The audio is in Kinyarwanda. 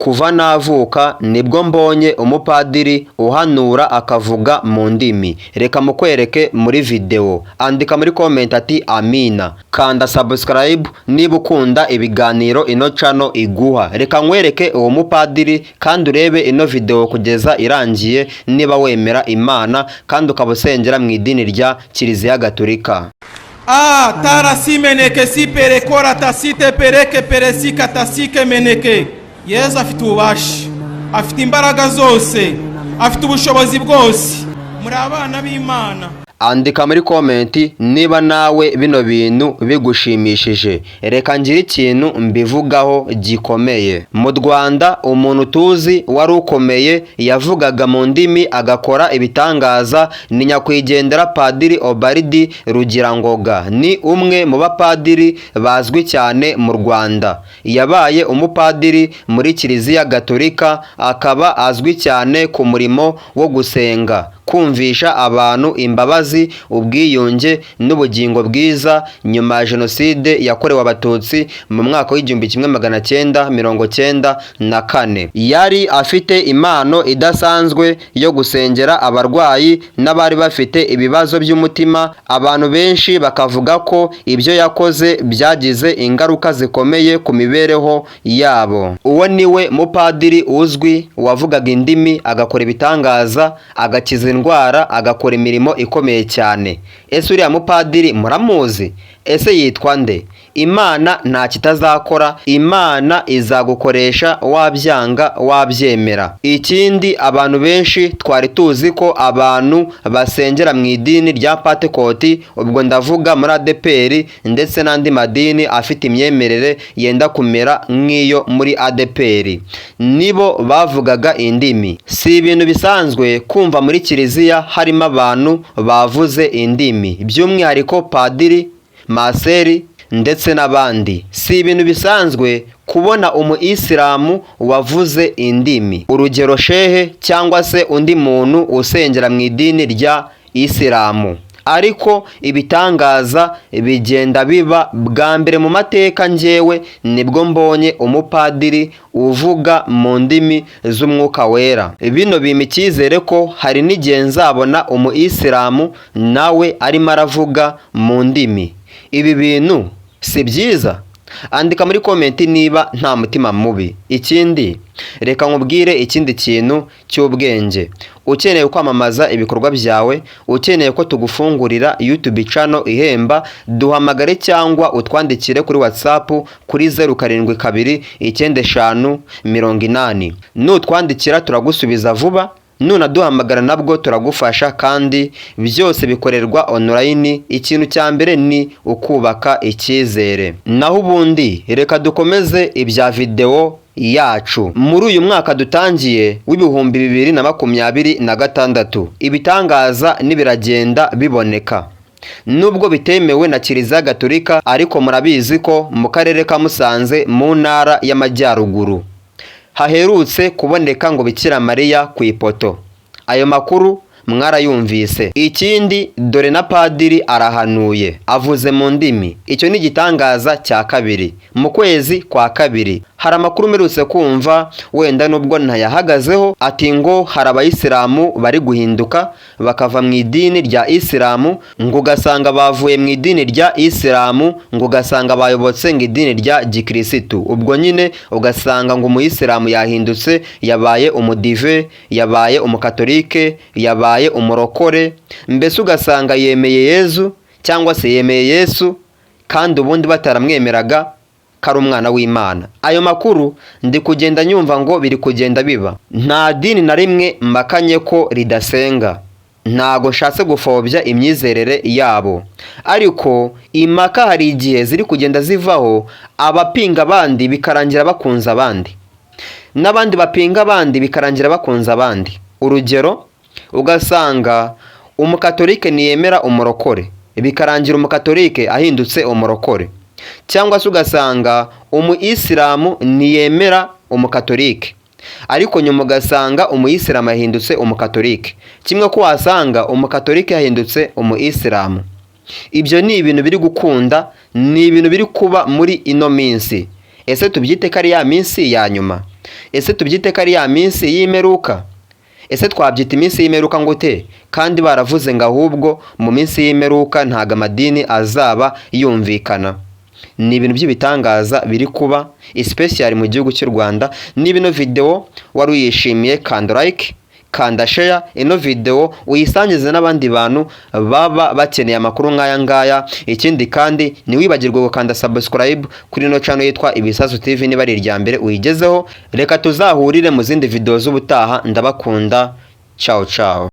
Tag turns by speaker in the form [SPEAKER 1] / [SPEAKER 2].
[SPEAKER 1] Kuva navuka nibwo mbonye umupadiri uhanura akavuga mu ndimi. Reka mukwereke muri video. Andika muri comment ati amina. Kanda subscribe niba ukunda ibiganiro ino channel iguha. Reka nkwereke uwo mupadiri kandi urebe ino video kugeza irangiye niba wemera Imana kandi ukabusengera mu idini rya Kiliziya Gatolika.
[SPEAKER 2] Tarasi meneke si perekora tasite pereke peresika tasike meneke. Yesu afite ububasha, afite imbaraga zose, afite ubushobozi bwose. Muri abana b'Imana.
[SPEAKER 1] Andika muri comment niba nawe bino bintu bigushimishije. Reka ngire ikintu mbivugaho gikomeye. Mu Rwanda umuntu tuzi wari ukomeye yavugaga mu ndimi agakora ibitangaza ni nyakwigendera Padiri Obaridi Rugirangoga. Ni umwe mu bapadiri bazwi cyane mu Rwanda. Yabaye umupadiri muri Kiliziya Gatolika, akaba azwi cyane ku murimo wo gusenga, kumvisha abantu imbabazi, ubwiyunge n'ubugingo bwiza nyuma ya Jenoside yakorewe Abatutsi mu mwaka w'1994. Yari afite impano idasanzwe yo gusengera abarwayi n'abari bafite ibibazo by'umutima. Abantu benshi bakavuga ko ibyo yakoze byagize ingaruka zikomeye ku mibereho yabo. Uwo niwe mupadiri uzwi wavugaga indimi, agakora ibitangaza, agakiza indwara, agakora imirimo ikomeye cyane. Ese uriya mupadiri muramuzi? Ese yitwa nde? Imana nta kitazakora, Imana izagukoresha wabyanga wabyemera. Ikindi abantu benshi twari tuzi ko abantu basengera mu idini rya Pentecote, ubwo ndavuga muri ADEPR ndetse n'andi madini afite imyemerere yenda kumera nk'iyo muri ADEPR, nibo bavugaga indimi. Si ibintu bisanzwe kumva muri Kiliziya harimo abantu bavuze indimi, by'umwihariko Padiri Maseri ndetse n'abandi. Si ibintu bisanzwe kubona umuyisilamu wavuze indimi, urugero shehe cyangwa se undi muntu usengera mu idini rya Isilamu. Ariko ibitangaza bigenda biba. Bwa mbere mu mateka njyewe nibwo mbonye umupadiri uvuga mu ndimi z'umwuka wera. Bino bimpa icyizere ko hari n'igihe nzabona umuyisilamu nawe arimo aravuga mu ndimi. Ibi bintu si byiza? Andika muri comment niba nta mutima mubi. Ikindi, reka nkubwire ikindi kintu cy'ubwenge. Ukeneye kwamamaza ibikorwa byawe, ukeneye ko tugufungurira YouTube channel ihemba, duhamagare cyangwa utwandikire kuri WhatsApp kuri 07295080. Nutwandikira turagusubiza vuba, nunaduhamagara nabwo turagufasha kandi byose bikorerwa online. Ikintu cya mbere ni ukubaka icyizere. Naho ubundi reka dukomeze ibya video yacu. Muri uyu mwaka dutangiye w'2026 ibitangaza nibiragenda biboneka. Nubwo bitemewe na Kiliziya Gatolika, ariko murabizi ko mu karere ka Musanze mu ntara y'Amajyaruguru haherutse kuboneka ngo Bikira Mariya ku ipoto. Ayo makuru mwarayumvise. Ikindi, dore na padiri arahanuye, avuze mu ndimi. Icyo ni igitangaza cya kabiri. Mu kwezi kwa kabiri hari amakuru mperutse kumva, wenda nubwo ntayahagazeho, ati ngo hari abayisilamu bari guhinduka bakava mu idini rya Isilamu, ngo ugasanga bavuye mu idini rya Isilamu, ngo ugasanga bayobotse ngo idini rya Gikirisitu. Ubwo nyine ugasanga ngo umuyisilamu yahindutse, yabaye umudive, yabaye umukatolike, yabaye umurokore, mbese ugasanga yemeye Yezu cyangwa se yemeye Yesu kandi ubundi bataramwemeraga kari umwana w'Imana. Ayo makuru ndi kugenda nyumva ngo biri kugenda biba. Nta dini na rimwe mbakanye ko ridasenga, ntago nshatse gupfobya imyizerere yabo, ariko impaka hari igihe ziri kugenda zivaho, abapinga abandi bikarangira bakunza abandi, n'abandi bapinga abandi bikarangira bakunza abandi. Urugero, ugasanga umukatolike niyemera umurokore, bikarangira umukatolike ahindutse umurokore. Cyangwa se ugasanga umuyisilamu niyemera umukatolike, ariko nyuma ugasanga umuyisilamu yahindutse umukatolike, kimwe ko wasanga umukatolike yahindutse umuyisilamu. Ibyo ni ibintu biri gukunda, ni ibintu biri kuba muri ino minsi. Ese tubyite ko ari ya minsi ya nyuma? ese tubyite ko ari ya minsi y'imperuka? Ese twabyita iminsi y'imperuka ngo te? Kandi baravuze ngo ahubwo mu minsi y'imperuka ntago amadini azaba yumvikana. Ni ibintu by'ibitangaza biri kuba especially mu gihugu cy'u Rwanda. Niba ino video wari uyishimiye, kanda like, kanda share ino video uyisangize n'abandi bantu baba bakeneye amakuru nk'aya ngaya. Ikindi kandi ntiwibagirwe gukanda subscribe kuri ino channel yitwa Ibisasu TV niba ari irya mbere uyigezeho. Reka tuzahurire mu zindi video z'ubutaha. Ndabakunda. Ciao ciao.